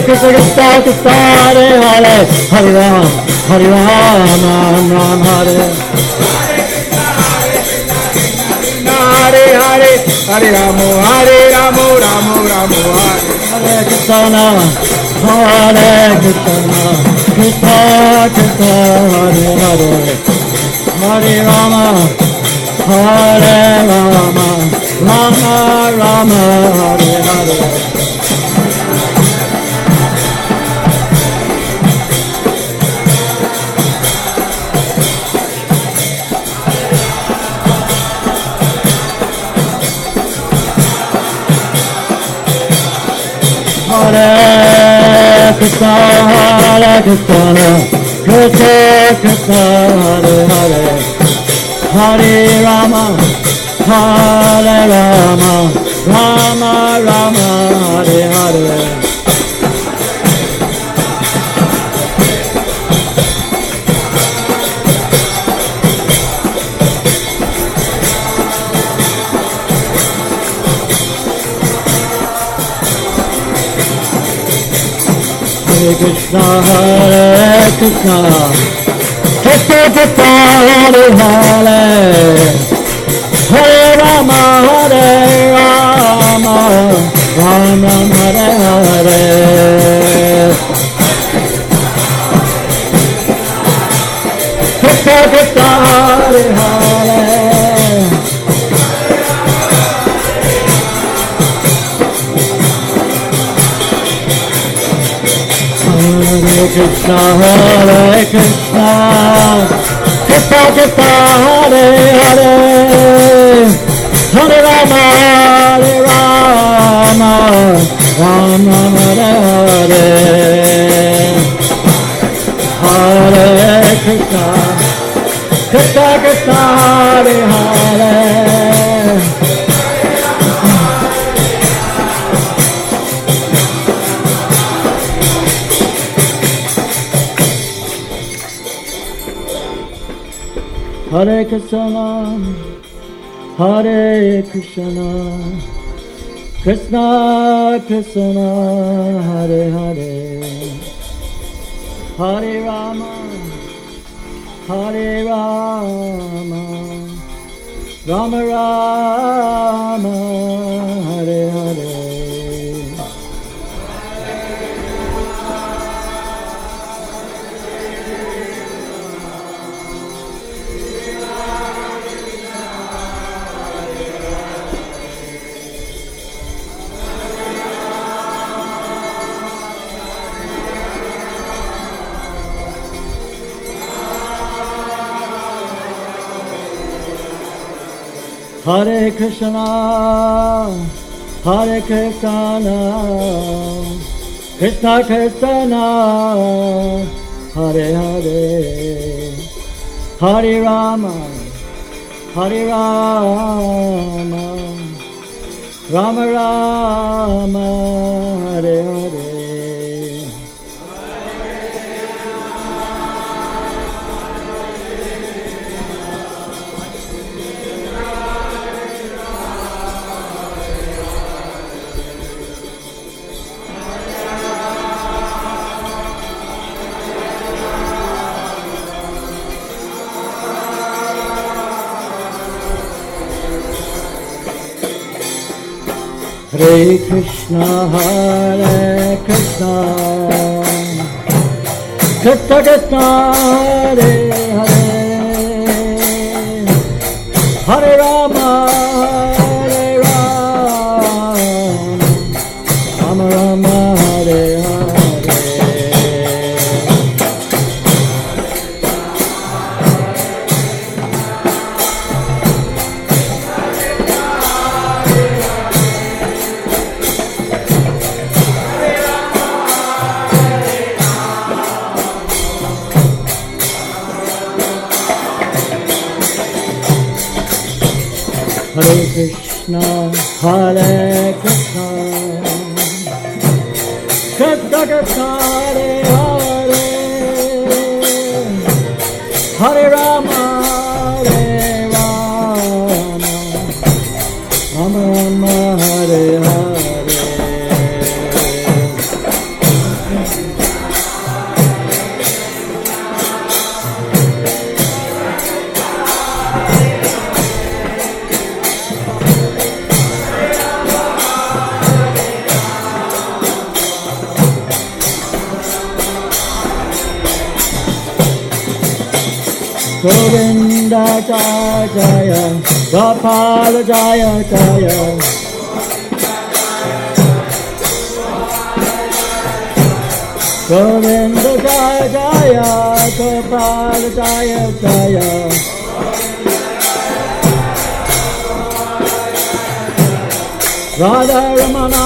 Krishna Krishna Krishna Hare Hare Hare Ram Ram Ram Hare Hare Hare Hare Ramo Ramo Ramo Hare Hare Krishna Krishna Krishna Hare Hare Hare Rama Hare Rama Rama Rama Hare Hare Hare Krishna Krishna Krishna Hare Hare Hare Rama Hare Rama Rama Rama Hare Hare Hare Krishna Krishna Krishna Hare Hare Hare Rama Hare Rama Rama Hare Hare Krishna Krishna Hare Hare Hare Krishna Krishna Krishna Hare Hare Hare Rama Hare Rama Rama Hare Hare Hare Krishna Krishna Krishna Hare Hare Hare Krishna, Hare Krishna, Krishna Krishna, Hare Hare, Hare Rama, Hare Rama, Rama Rama, Hare Hare. Hare Krishna, Hare Krishna, Krishna Krishna, Hare Hare, Hare Rama, Hare Rama, Rama Rama, Hare Hare. Hare Krishna, Hare Krishna, Krishna Krishna, Hare Hare, Hare Rama, Hare Rama, Rama Rama, Hare Hare. Hare Krishna, Hare Krishna, Krishna Krishna, Hare Hare, Hare Rama, Hare Rama, Rama Rama, Hare Hare. Govinda Jaya Jaya, Gopala Jaya Jaya. Govinda Jaya Jaya, Gopala Jaya Jaya. Radha Ramana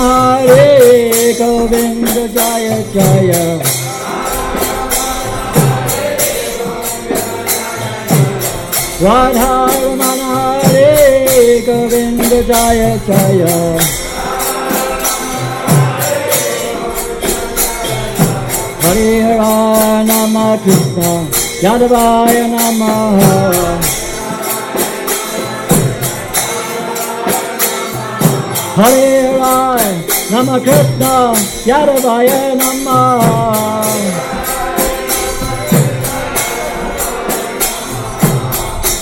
Hare, Govinda Jaya Jaya. Radha Ramana Hare, Govinda Jaya Jaya. Hare Hare Nama Krishna, Yadavaya Namaha. Hare Hare Nama Krishna, Yadavaya Namaha.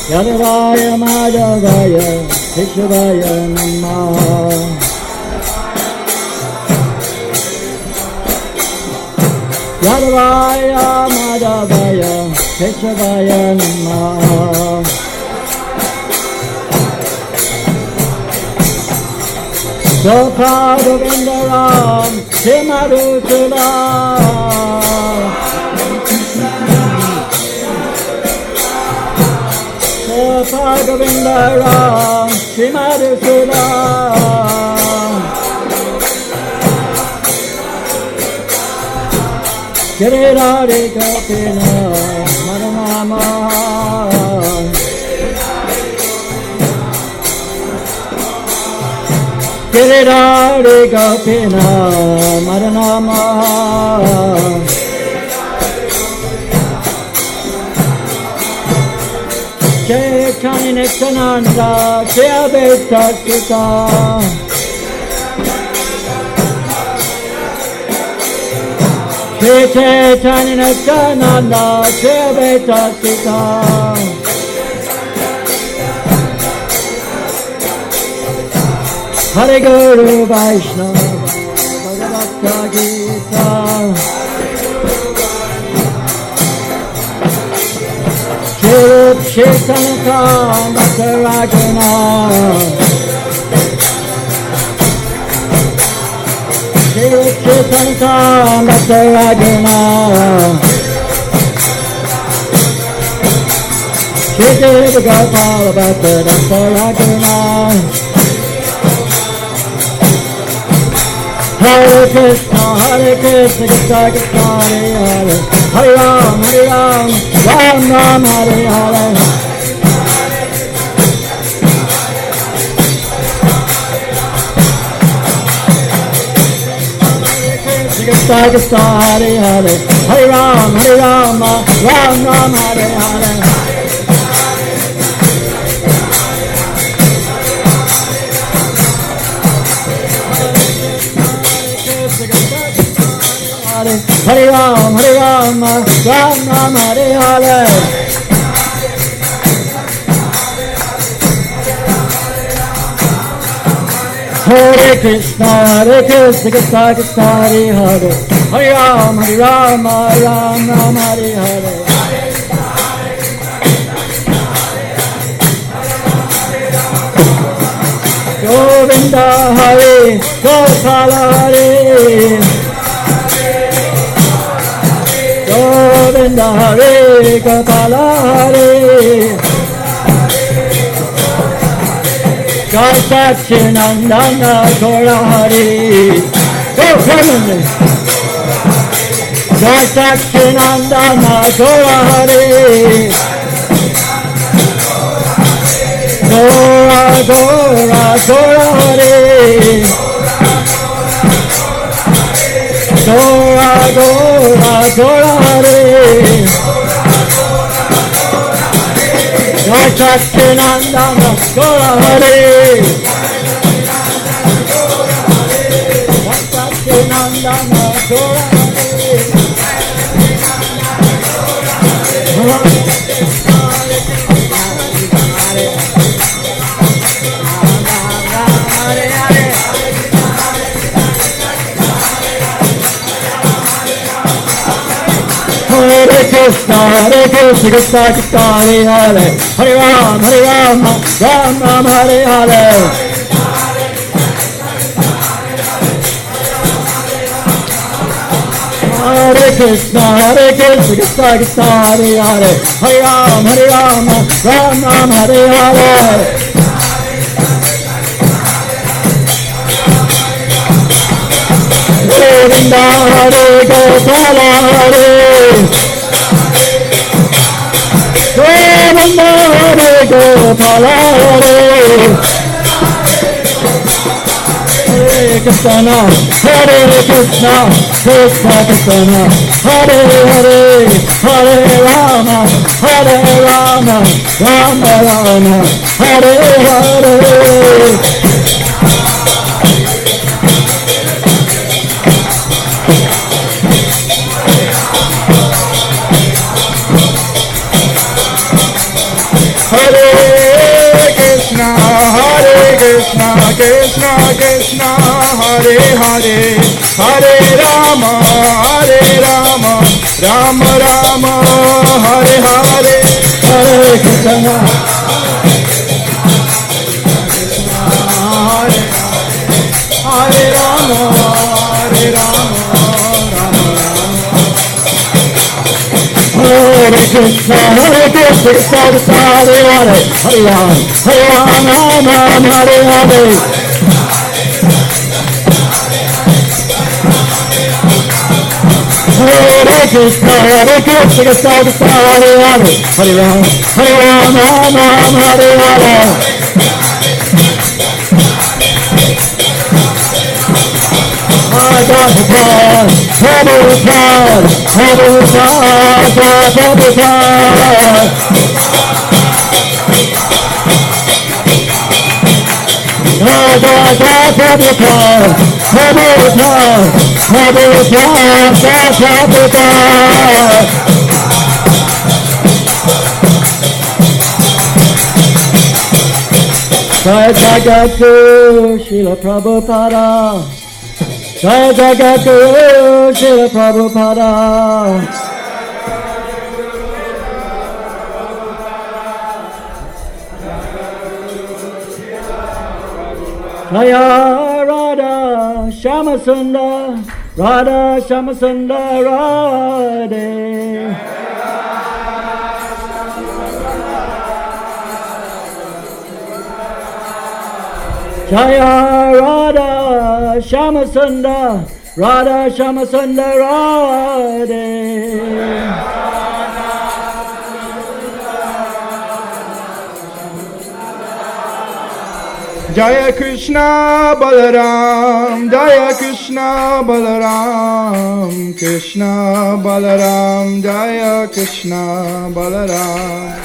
Yadavaya Madhavaya, Keshavaya Namaha. Yadavaya Madhavaya, Keshavaya Namaha. Gopal Govinda Ram, Simadhusula. Gopal Govinda Ram, Simadhusula. Girirari Gopina, Madhamama. Girirari Gopina, Madhamama. Chaitanya Nityananda, Shri Advaita Sita. Shri Chaitanya Nityananda, Shri Advaita Sita. Hare Guru Vaishnava, Bhagavata Gita. Shri Chaitanya Bhakta Rajana. Shri Chaitanya Bhakta Rajana. Shri Deva Gopala Bhakta Rajana. Hare Krishna, Krishna Krishna, Hare Hare. Hare Ram, Ram Ram, Hare Hare. Krishna Krishna, Hare Hare. Hare Ram, Ram Ram, Hare Hare. Hare Ram, Ram Ram, Hare Hare. Hare Krishna, Krishna Krishna, Hare Hare. Hare Ram, Ram Ram, Hare Hare. Govinda Hare, Gopala Hare. Govinda Hare, Gopala Hare. Jai Satchidananda Gaura Hare. Go Krishna. Jai Satchidananda Gaura Hare. Gaura Gaura Gaura Hare. Gaura Gaura Gaura Hare. Jai Satchidananda Gaura Hare. Jai Satchidananda Gaura Hare. Hare Krishna, Krishna Krishna, Hare Hare, Hare Ram, Ram Ram, Hare Hare. Hare Krishna, Krishna Krishna, Hare Hare, Hare Ram, Ram Ram, Hare Hare. Govinda, Hare Gopala, Hare Govinda, Hare Gopala, Hare Hare Krishna, Krishna Krishna, Hare Hare, Hare Rama, Rama Rama, Hare Hare. Krishna Krishna Krishna, Hare Hare, Hare Rama, Rama Rama, Hare Hare. Hare Krishna, Hare Rama, Rama Rama. Hare Krishna, Krishna Krishna, Hare Hare, Hare Ram, Ram Ram, Hare Hare. Hare Krishna, Krishna Krishna, Hare Hare, Hare Ram, Ram Ram, Hare Hare. Prabhupada, Prabhupada, Prabhupada, Prabhupada. Jai Jagadguru Srila Prabhupada, Jai Jagadguru Srila Prabhupada. Jaya Radha Shyamasundar, Radha Shyamasundar Radhe. Jaya Radha Shyamasundar, Radha Shyamasundar Radhe. Jaya Krishna Balaram, Jaya Krishna Balaram, Krishna Balaram, Jaya Krishna Balaram.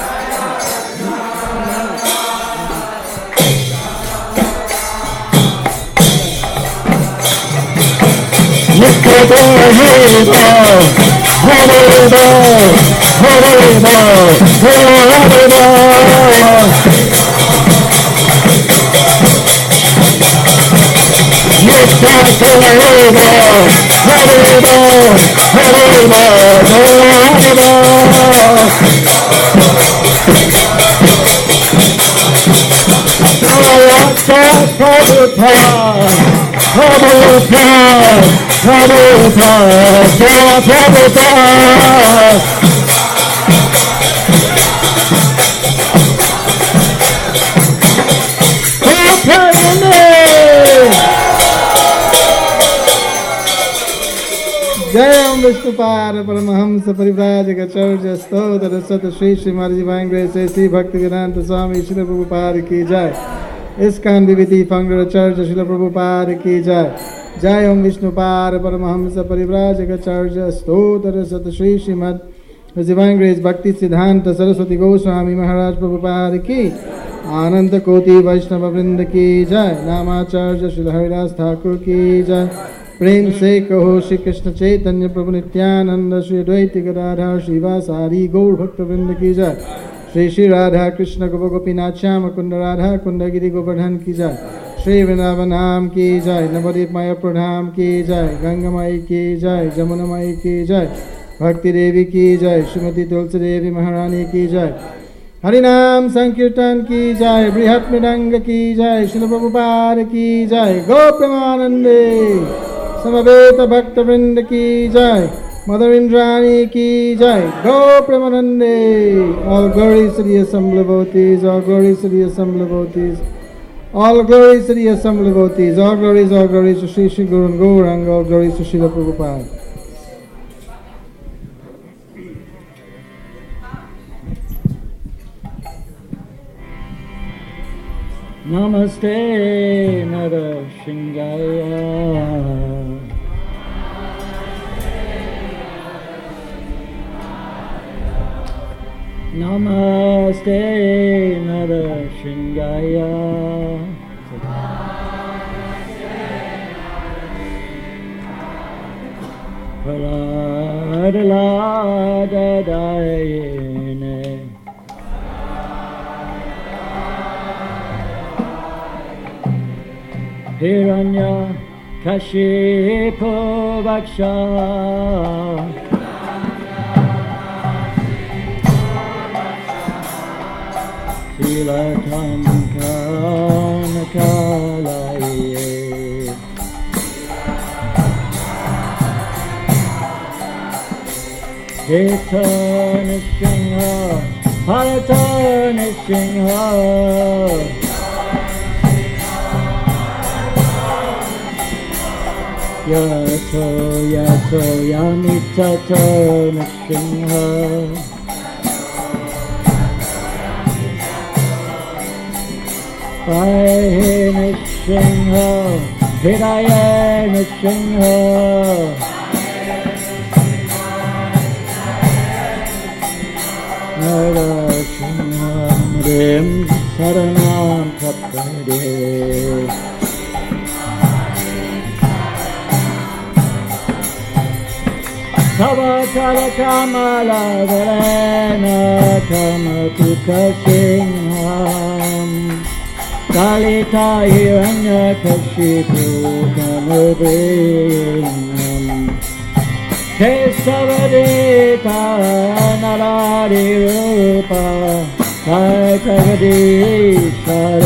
Hare Jai Om Vishnupada Paramahamsa Parivrajaka Stotra Sata Shri Srimad Divine Grace A.C. Bhaktivedanta Swami Srila Prabhupada Ki Jai. ISKCON BBT Founder Church Srila Prabhupada Ki Jai. Jai Om Vishnupada Paramahamsa Parivrajaka Stotra Sata Shri Srimad Divine Grace Bhakti Siddhanta Saraswati Goswami Maharaj Prabhupada Ki. Ananta Koti Vaishnava Vrinda Ki Jai. Namacharya Srila Haridas Thakur Ki Jai. प्रेम से कहो श्री कृष्ण चैतन्य प्रभु नित्यानंद श्री अद्वैत गदाधर श्रीवासादि गौर भक्त वृंद की जय। श्री श्री राधा कृष्ण गोप गोपीनाथ श्याम कुंड राधा कुंड गिरि गोवर्धन की जय। श्री वृंदावन धाम की जय। नवदीप मायापुर धाम की जय। गंगा माई की जय। जमुना माई की जय। भक्ति देवी की जय, श्रीमती तुलसी देवी महारानी की जय, हरिनाम संकीर्तन की जय, बृहत मृदंग की जय, श्रील प्रभुपाद की जय, गौ प्रेमानंदे समवेत भक्त वृंद की जय, मदर इंद्राणी की जय, गौ प्रेमानंदे. All glories to the assembled devotees, all glories to the assembled devotees, all glories to the assembled devotees, all glories to Sri Sri Guru and Gauranga, all glories to Srila Prabhupada. Namaste Narashingaya. Namaste Narashingaya. Praladadayene Hiranya Kashipo Vaksha Silatam Kanakalaye Hita Nishingha Harata Nishingha Yato Yato Yamitato Nishingha Pahe Nishingha Hidaya Nishingha Narashingha Rim Saranam Kapade Tavatara Kamala Varena Kamakuka Singham Kalita Hiranya Kashipu Kanubinam Kesavadita Naradi Rupa Kaitagadi Share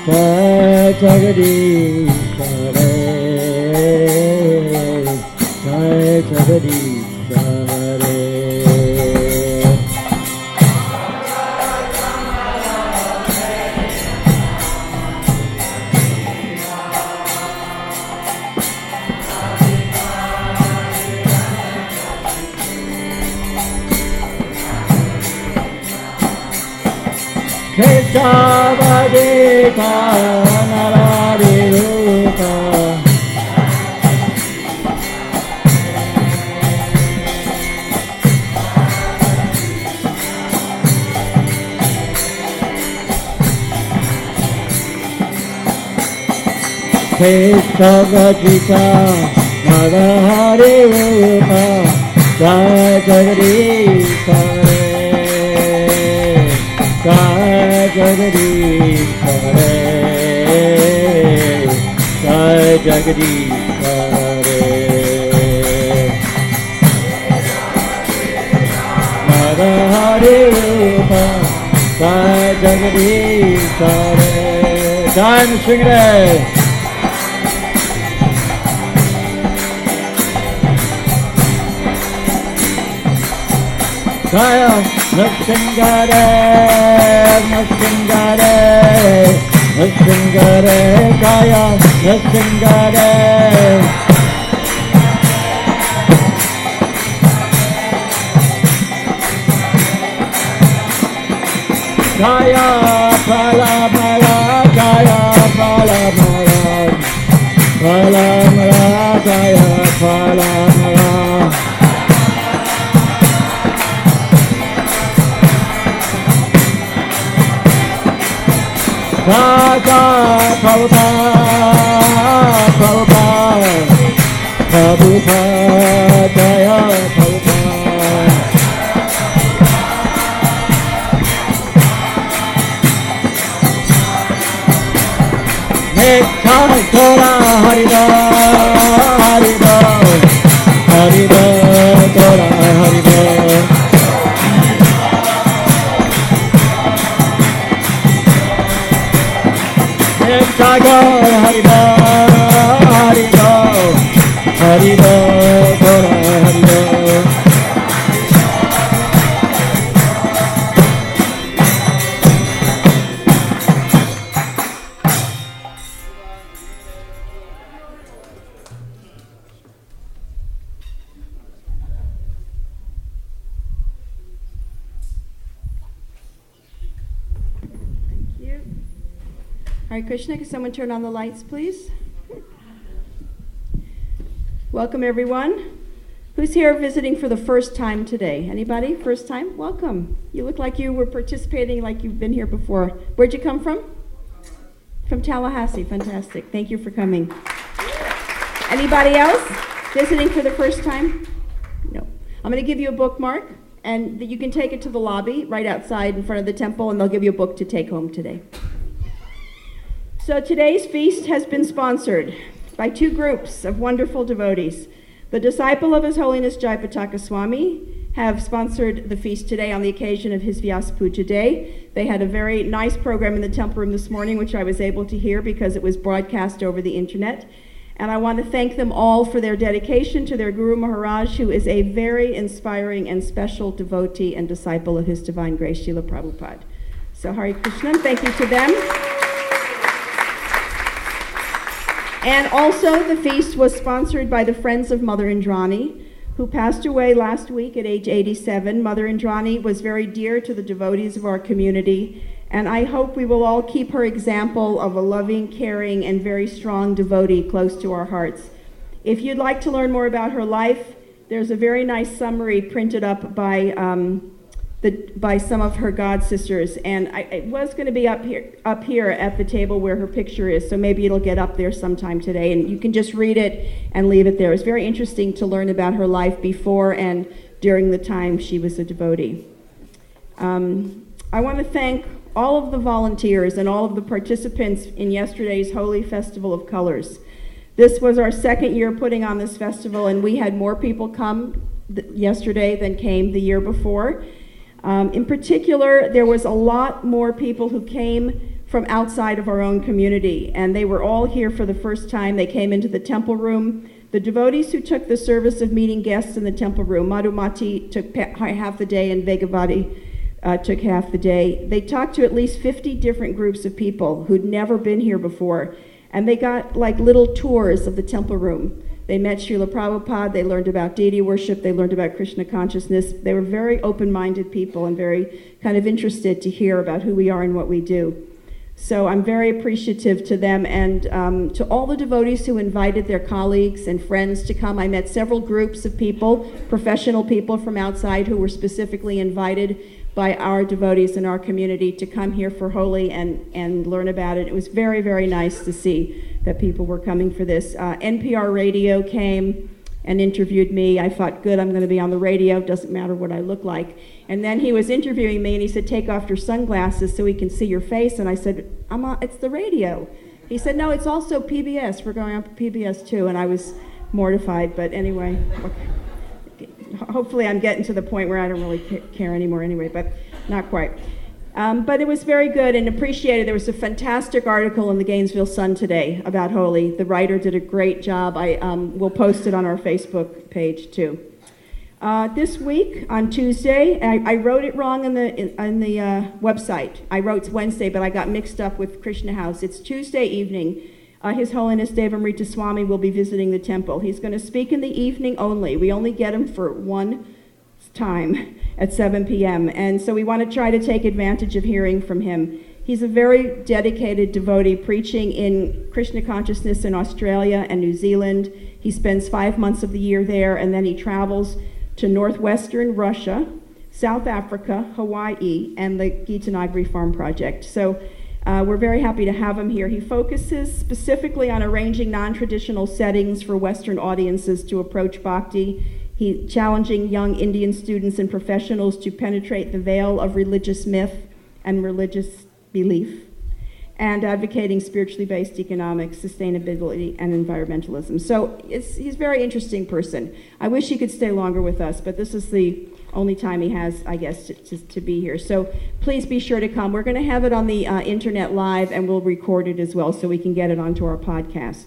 Kaitagadi Share Kaitagadi Share Kesavadita Naradi Rupa Kesavadita Naradi Rupa Jai Jagadish Hare Jai Jagadish Hare Jai Jagadish Hare Narahari Rupa Jai Jagadish Hare Jai Nrsimha Jaya Nrsimha Nrsimha Nrsimha Jaya Nrsimha Jaya Palamala Jaya Palamala Palamala Jaya Palamala Raja Prabhupada Prabhupada Prabhupada Jaya Prabhupada Nitya Tora Harida Harida Hare Krishna, can someone turn on the lights, please? Welcome, everyone. Who's here visiting for the first time today? Anybody? First time? Welcome. You look like you were participating like you've been here before. Where'd you come from? From Tallahassee. Fantastic. Thank you for coming. Anybody else visiting for the first time? No. I'm going to give you a bookmark, and you can take it to the lobby right outside in front of the temple, and they'll give you a book to take home today. So today's feast has been sponsored by two groups of wonderful devotees. The disciple of His Holiness Jayapataka Swami have sponsored the feast today on the occasion of his Vyasa Puja Day. They had a very nice program in the temple room this morning, which I was able to hear because it was broadcast over the internet. And I want to thank them all for their dedication to their Guru Maharaj, who is a very inspiring and special devotee and disciple of His Divine Grace, Srila Prabhupada. So Hare Krishna, thank you to them. And also, the feast was sponsored by the Friends of Mother Indrani, who passed away last week at age 87. Mother Indrani was very dear to the devotees of our community, and I hope we will all keep her example of a loving, caring, and very strong devotee close to our hearts. If you'd like to learn more about her life, there's a very nice summary printed up by some of her god sisters, and it was going to be up here at the table where her picture is, so maybe it'll get up there sometime today, and you can just read it and leave it there. It's very interesting to learn about her life before and during the time she was a devotee. I want to thank all of the volunteers and all of the participants in yesterday's Holy Festival of Colors. This was our second year putting on this festival, and we had more people come yesterday than came the year before. In particular, there was a lot more people who came from outside of our own community, and they were all here for the first time. They came into the temple room. The devotees who took the service of meeting guests in the temple room, Madhumati took half the day and Vegavati took half the day. They talked to at least 50 different groups of people who'd never been here before, and they got like little tours of the temple room. They met Srila Prabhupada, they learned about deity worship, they learned about Krishna consciousness. They were very open-minded people and very kind of interested to hear about who we are and what we do. So I'm very appreciative to them and to all the devotees who invited their colleagues and friends to come. I met several groups of people, professional people from outside who were specifically invited by our devotees in our community to come here for Holi and learn about it. It was very, very nice to see that people were coming for this. NPR radio came and interviewed me. I thought, good, I'm going to be on the radio. Doesn't matter what I look like. And then he was interviewing me, and he said, take off your sunglasses so we can see your face. And I said, it's the radio. He said, no, it's also PBS. We're going on PBS too. And I was mortified, but anyway. Hopefully I'm getting to the point where I don't really care anymore anyway, but not quite. But it was very good and appreciated. There was a fantastic article in the Gainesville Sun today about Holi. The writer did a great job. I will post it on our Facebook page too. This week on Tuesday, I wrote it wrong in the website. I wrote Wednesday, but I got mixed up with Krishna House. It's Tuesday evening. His Holiness Devamrita Swami will be visiting the temple. He's going to speak in the evening only. We only get him for one time at 7 p.m. And so we want to try to take advantage of hearing from him. He's a very dedicated devotee preaching in Krishna consciousness in Australia and New Zealand. He spends 5 months of the year there, and then he travels to northwestern Russia, South Africa, Hawaii, and the Gita Nagari Farm Project. So we're very happy to have him here. He focuses specifically on arranging non-traditional settings for Western audiences to approach bhakti. He's challenging young Indian students and professionals to penetrate the veil of religious myth and religious belief. and advocating spiritually based economics, sustainability, and environmentalism. So he's a very interesting person. I wish he could stay longer with us, but this is the only time he has, I guess, to be here. So please be sure to come. We're going to have it on the internet live, and we'll record it as well so we can get it onto our podcast.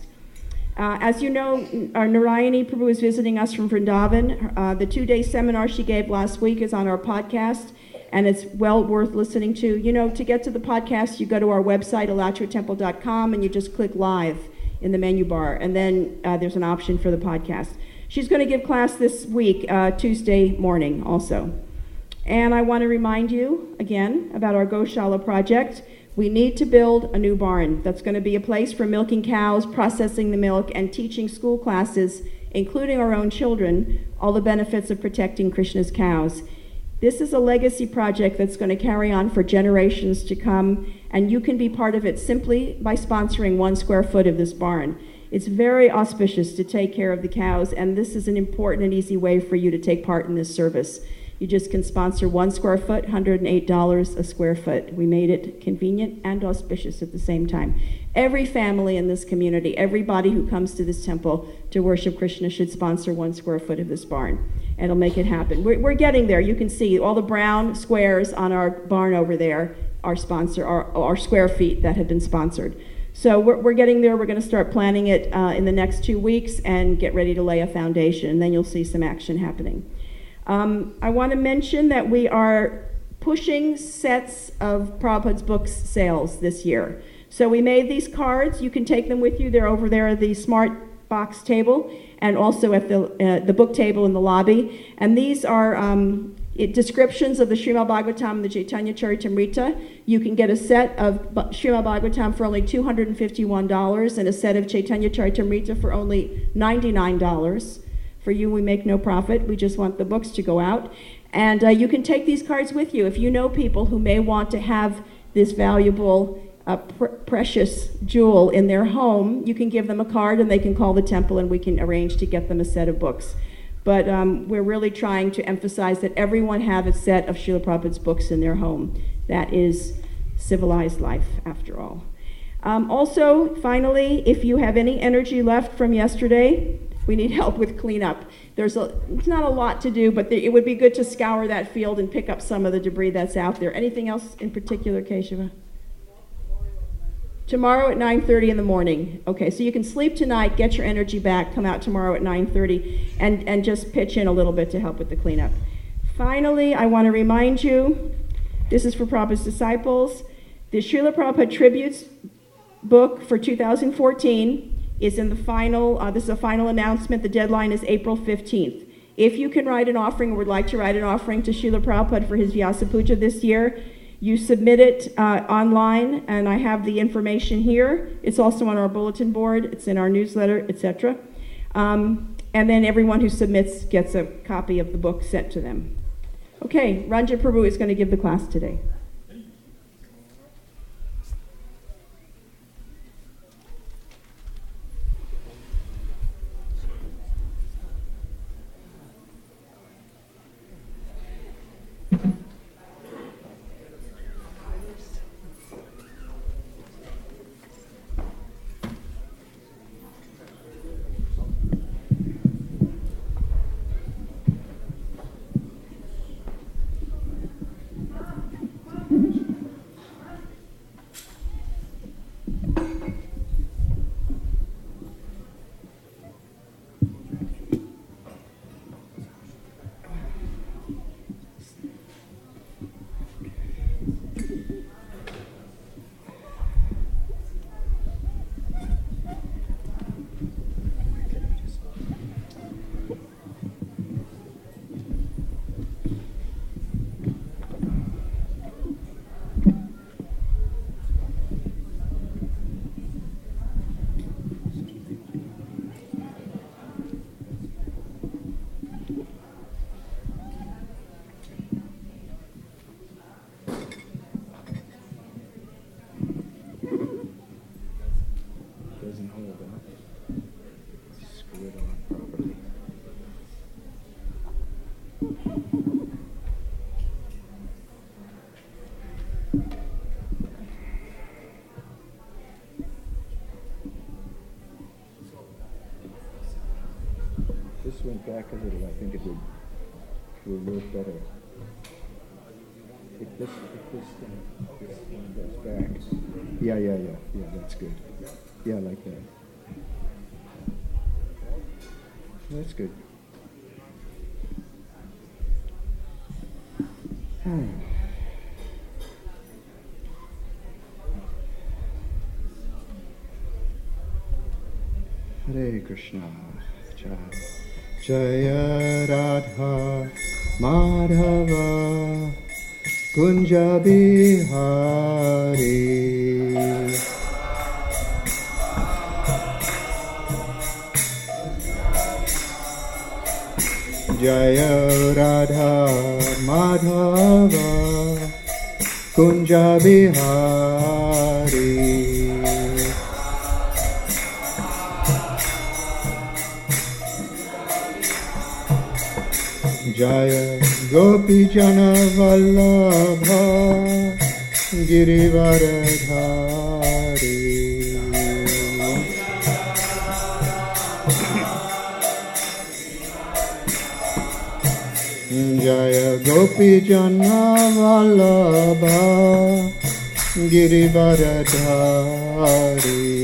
As you know, our Narayani Prabhu is visiting us from Vrindavan. The 2-day seminar she gave last week is on our podcast, and it's well worth listening to. You know, to get to the podcast, you go to our website, alachuatemple.com, and you just click live in the menu bar, and then there's an option for the podcast. She's going to give class this week, Tuesday morning also. And I want to remind you, again, about our Goshala project. We need to build a new barn that's going to be a place for milking cows, processing the milk, and teaching school classes, including our own children, all the benefits of protecting Krishna's cows. This is a legacy project that's going to carry on for generations to come, and you can be part of it simply by sponsoring 1 square foot of this barn. It's very auspicious to take care of the cows, and this is an important and easy way for you to take part in this service. You just can sponsor 1 square foot, $108 a square foot. We made it convenient and auspicious at the same time. Every family in this community, everybody who comes to this temple to worship Krishna should sponsor 1 square foot of this barn. And it'll make it happen. We're getting there. You can see all the brown squares on our barn over there are square feet that have been sponsored. So we're getting there. We're going to start planning it in the next 2 weeks and get ready to lay a foundation. And then you'll see some action happening. I want to mention that we are pushing sets of Prabhupada's books sales this year. So we made these cards. You can take them with you. They're over there at the smart box table and also at the book table in the lobby. And these are descriptions of the Srimad Bhagavatam and the Chaitanya Charitamrita. You can get a set of Srimad Bhagavatam for only $251 and a set of Chaitanya Charitamrita for only $99. For you, we make no profit. We just want the books to go out. And you can take these cards with you. If you know people who may want to have this valuable, precious jewel in their home, you can give them a card and they can call the temple and we can arrange to get them a set of books. But we're really trying to emphasize that everyone have a set of Srila Prabhupada's books in their home. That is civilized life, after all. Also, finally, if you have any energy left from yesterday, we need help with cleanup. It's not a lot to do, but it would be good to scour that field and pick up some of the debris that's out there. Anything else in particular, Keshava? Tomorrow at 9:30 in the morning. Okay, so you can sleep tonight, get your energy back, come out tomorrow at 9:30, and just pitch in a little bit to help with the cleanup. Finally, I want to remind you, this is for Prabhupada's disciples, the Srila Prabhupada Tributes book for 2014 is in the final, this is a final announcement. The deadline is April 15th. If you can write an offering or would like to write an offering to Srila Prabhupada for his Vyasa Puja this year, you submit it online, and I have the information here. It's also on our bulletin board. It's in our newsletter, etc. And then everyone who submits gets a copy of the book sent to them. Okay, Ranjan Prabhu is going to give the class today. went back a little, I think it would work better. If this thing goes back. Yeah, that's good. Yeah, like that. That's good. Hare Krishna. Jaya Radha Madhava Kunja Bihari Jaya Radha Madhava Kunja Bihari Jaya Gopi Jana Vallabha Girivaradhari Jaya Gopi Jana Vallabha Girivaradhari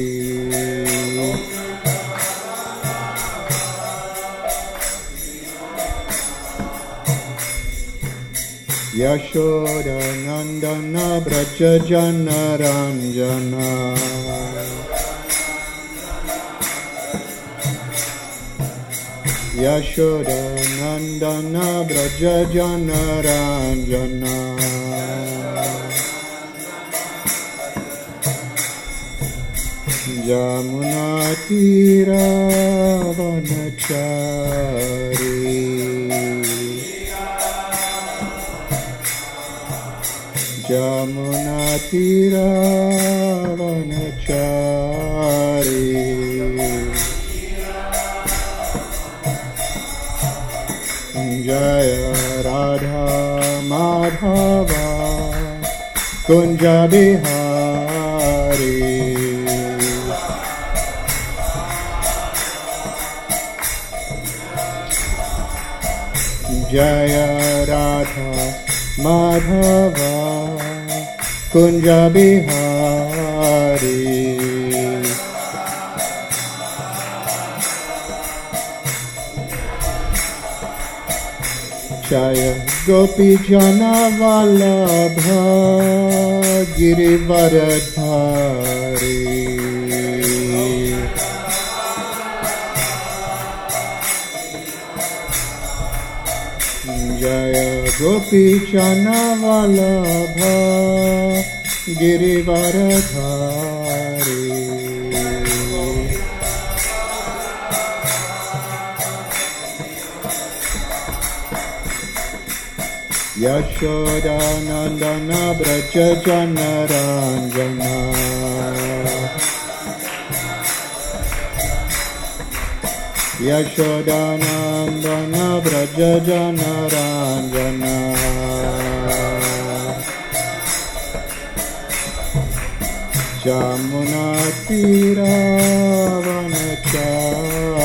Yashoda Nandana Braja Jana Ranjana Yashoda Nandana Braja Jana Ranjana Jamuna Tira Vanachari Jamuna Tira Vanachari Jaya Radha Madhava Kunja Bihari Jaya Radha Madhava Kunja Bihari Jaya Gopi Jana Vallabha Girivaradhari Jaya Gopi Jana Vallabha Girivaradhari Yashoda Nandana Braja Jana Ranjana Yashoda Nandana Braja Jana Ranjana Jamuna Tira Vanachari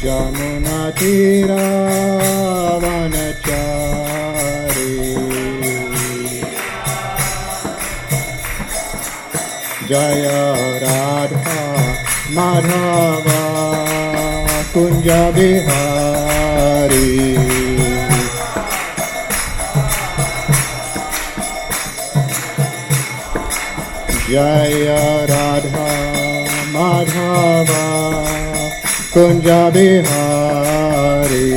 Jamuna Tira Vanachari Jaya Radha Madhava Kunja Bihari Jaya Radha Madhava Kunja Bihari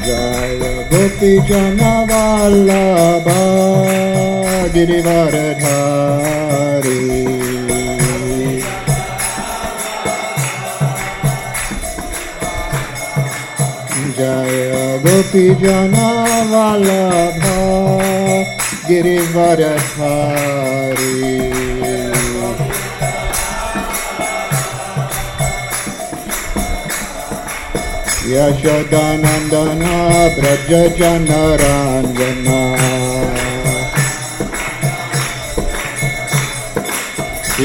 Jaya Gopi Jana Vallabha Girivaradhari Jaya Gopi Jana Vallabha Girivaradhari Yashodanandana Braja Janaranjana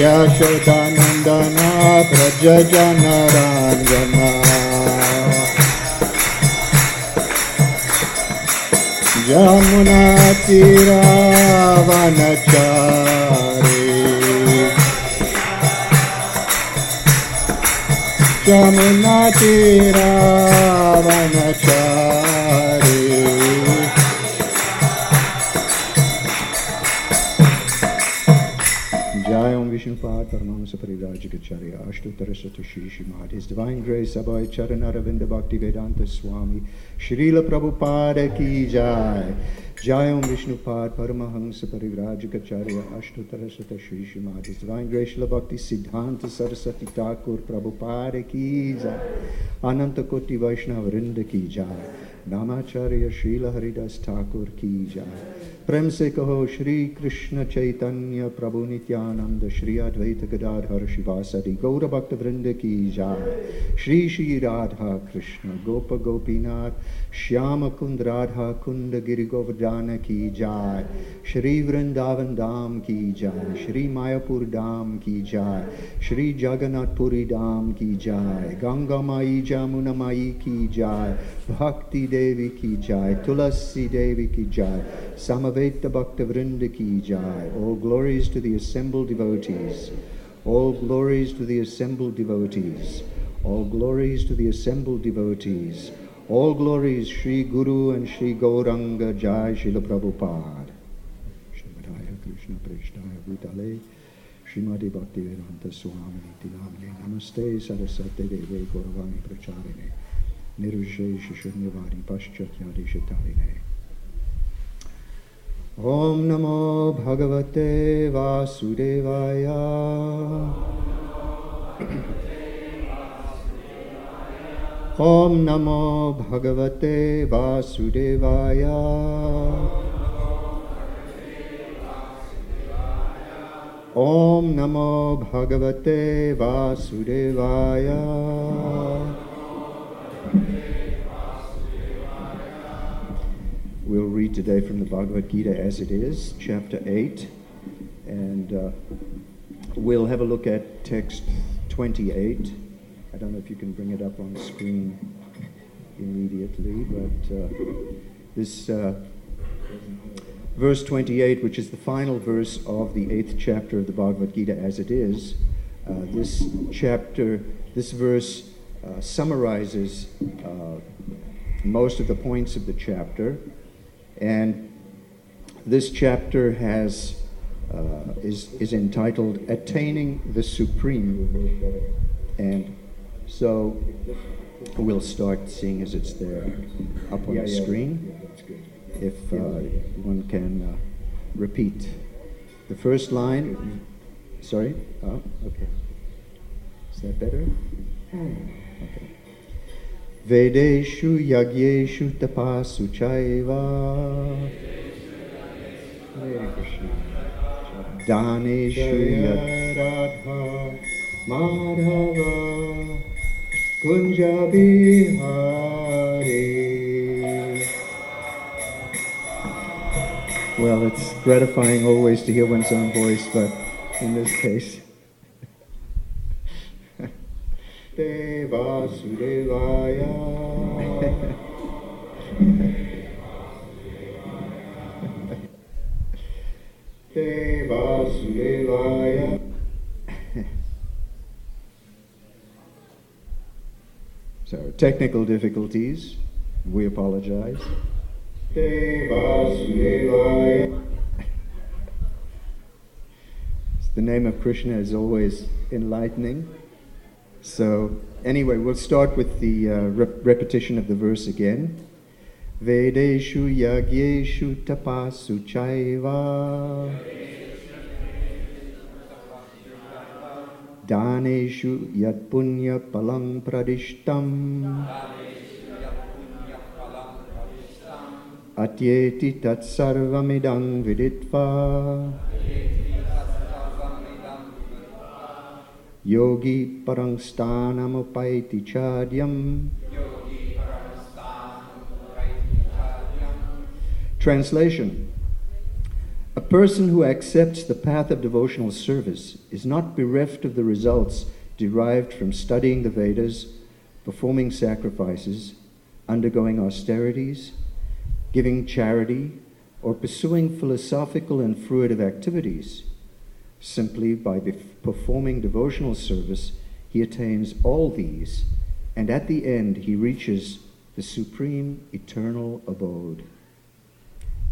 Yashodanandana Braja Janaranjana Jamuna Tira Vanachari Jamuna Tira Vanachari Jai Om Vishnupad Paramahamsa Parirajikacharya Ashtutara Satashishi Mahat His Divine Grace Abhay Charanaravinda Bhakti Vedanta Swami Srila Prabhupada Ki Jai Jai Om Vishnupad Paramahamsa Parirajikacharya Ashtutara Satashishi Mahat His Divine Grace Srila Bhakti Siddhanta Saraswati Thakur Prabhupada Ki Jai Ananta Koti Vaishnava Vrinda Ki Jai Namacharya Srila Haridas Thakur Ki Jai Prem se kaho Shri Krishna Chaitanya Prabhu Nityananda Shri Advaita Gadadhar Shivasadi Gaura Bhakta Vrinda Ki Jai Shri Shri Radha Krishna Gopa Gopinath Shyama Kund Radha Kunda Giri Govardhana Ki Jai Shri Vrindavan Dham Ki Jai Shri Mayapur Dham Ki Jai Shri Jagannath Puri Dham Ki Jai Ganga Mai Jamuna Mai Ki Jai Bhakti Devi Ki Jai Tulasi Devi Ki Jai Samaveta Bhakta Vrinda Ki Jai. All glories to the assembled devotees. All glories to the assembled devotees. All glories to the assembled devotees. All glories Shri Guru and Shri Gauranga Jai Srila Prabhupada. Shrimadaya Krishna Preshtaya Bhutale Srimati Bhakti Vedanta Swami Tilamne Namaste Sarasate Deve Gauravani Pracharine Nirushesh Shunyavadi Paschatyadi Shatarine Om Namo Bhagavate Vasudevaya Om Namo Bhagavate Vasudevaya Om Namo Bhagavate Vasudevaya We'll read today from the Bhagavad Gita as it is, chapter 8, and we'll have a look at text 28. I don't know if you can bring it up on screen immediately, but this verse 28, which is the final verse of the 8th chapter of the Bhagavad Gita as it is, this verse summarizes most of the points of the chapter. And this chapter is entitled Attaining the Supreme. And so we'll start seeing as it's there up on the screen. If one can repeat the first line. Sorry? Oh, okay. Is that better? Okay. Vedeshu yagyeshu tapasu chaiva Daneshu yadradha madhava kunjabihari. Well, it's gratifying always to hear one's own voice, but in this case Te Vasudevaya. Te Vasudevaya. So, technical difficulties. We apologize. Te Vasudevaya. The name of Krishna is always enlightening. So, anyway, we'll start with the repetition of the verse again. Vedeshu yagyeshu tapasu chaiva Daneshu yat punya palang pradishtam Atyeti tat sarvamidang viditva Yogi parang stanam upaiti chadyam Translation: a person who accepts the path of devotional service is not bereft of the results derived from studying the Vedas, performing sacrifices, undergoing austerities, giving charity, or pursuing philosophical and fruitive activities. Simply by performing devotional service, he attains all these, and at the end he reaches the supreme eternal abode.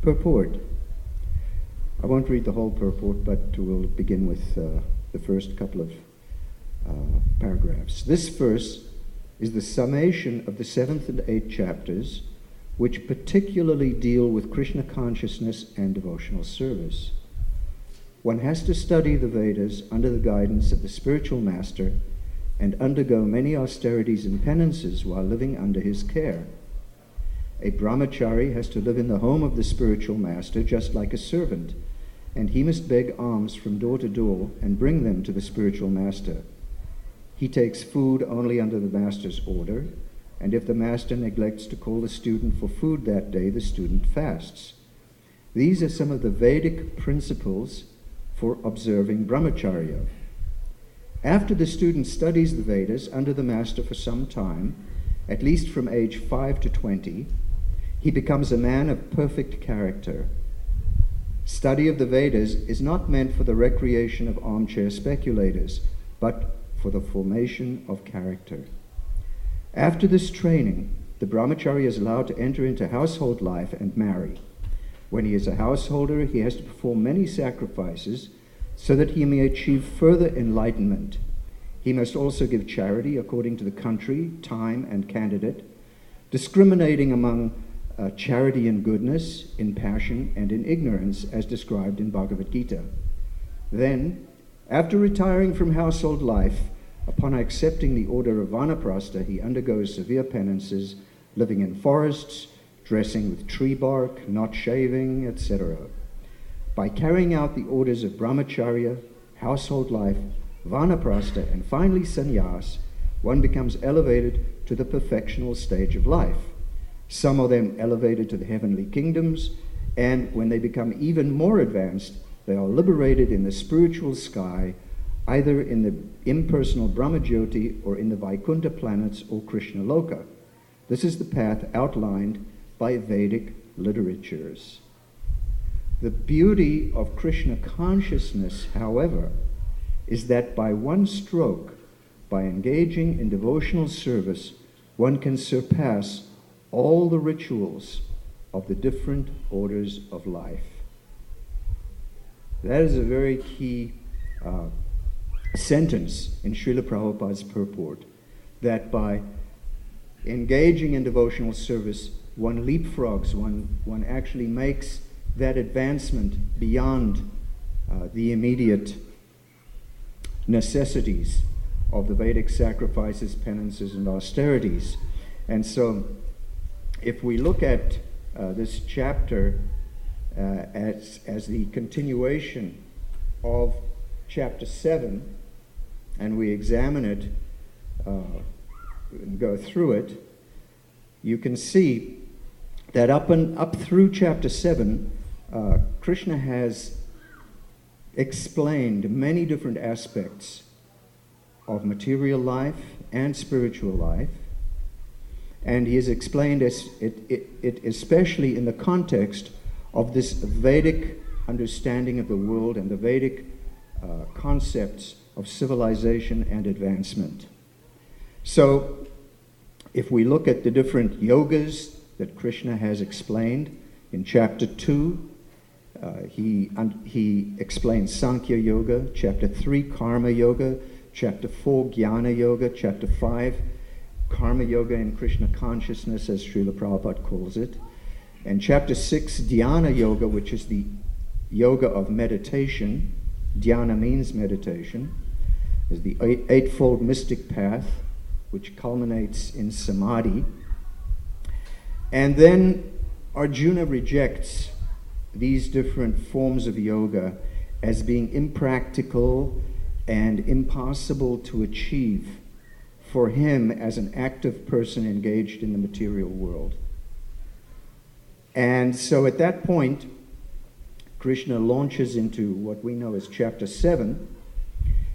Purport. I won't read the whole purport, but we'll begin with the first couple of paragraphs. This verse is the summation of the 7th and 8th chapters, which particularly deal with Krishna consciousness and devotional service. One has to study the Vedas under the guidance of the spiritual master and undergo many austerities and penances while living under his care. A brahmachari has to live in the home of the spiritual master just like a servant, and he must beg alms from door to door and bring them to the spiritual master. He takes food only under the master's order, and if the master neglects to call the student for food that day, the student fasts. These are some of the Vedic principles for observing brahmacharya. After the student studies the Vedas under the master for some time, at least from age 5 to 20, he becomes a man of perfect character. Study of the Vedas is not meant for the recreation of armchair speculators, but for the formation of character. After this training, the brahmachari is allowed to enter into household life and marry. When he is a householder, he has to perform many sacrifices so that he may achieve further enlightenment. He must also give charity according to the country, time, and candidate, discriminating among charity in goodness, in passion, and in ignorance, as described in Bhagavad Gita. Then, after retiring from household life, upon accepting the order of vanaprastha, he undergoes severe penances, living in forests, dressing with tree bark, not shaving, etc. By carrying out the orders of brahmacharya, household life, vanaprastha, and finally sannyas, one becomes elevated to the perfectional stage of life. Some are then elevated to the heavenly kingdoms, and when they become even more advanced, they are liberated in the spiritual sky, either in the impersonal Brahmajyoti or in the Vaikuntha planets or Krishna Loka. This is the path outlined by Vedic literatures. The beauty of Krishna consciousness, however, is that by one stroke, by engaging in devotional service, one can surpass all the rituals of the different orders of life. That is a very key sentence in Srila Prabhupada's purport, that by engaging in devotional service, one leapfrogs, one actually makes that advancement beyond the immediate necessities of the Vedic sacrifices, penances, and austerities. And so, if we look at this chapter as the continuation of chapter 7, and we examine it and go through it, you can see that up through chapter 7, Krishna has explained many different aspects of material life and spiritual life, and he has explained it especially in the context of this Vedic understanding of the world and the Vedic concepts of civilization and advancement. So, if we look at the different yogas that Krishna has explained, in chapter 2, he explains Sankhya Yoga, chapter 3, Karma Yoga, chapter 4, Jnana Yoga, chapter 5, Karma Yoga in Krishna consciousness, as Srila Prabhupada calls it, and chapter 6, Dhyana Yoga, which is the yoga of meditation. Dhyana means meditation, is the eightfold mystic path, which culminates in samadhi. And then Arjuna rejects these different forms of yoga as being impractical and impossible to achieve for him as an active person engaged in the material world. And so at that point, Krishna launches into what we know as chapter 7,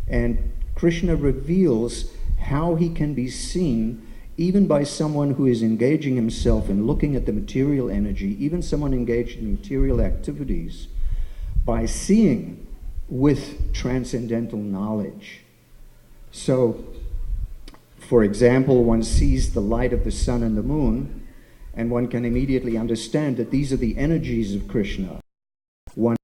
and Krishna reveals how he can be seen even by someone who is engaging himself in looking at the material energy, even someone engaged in material activities, by seeing with transcendental knowledge. So, for example, one sees the light of the sun and the moon, and one can immediately understand that these are the energies of Krishna. One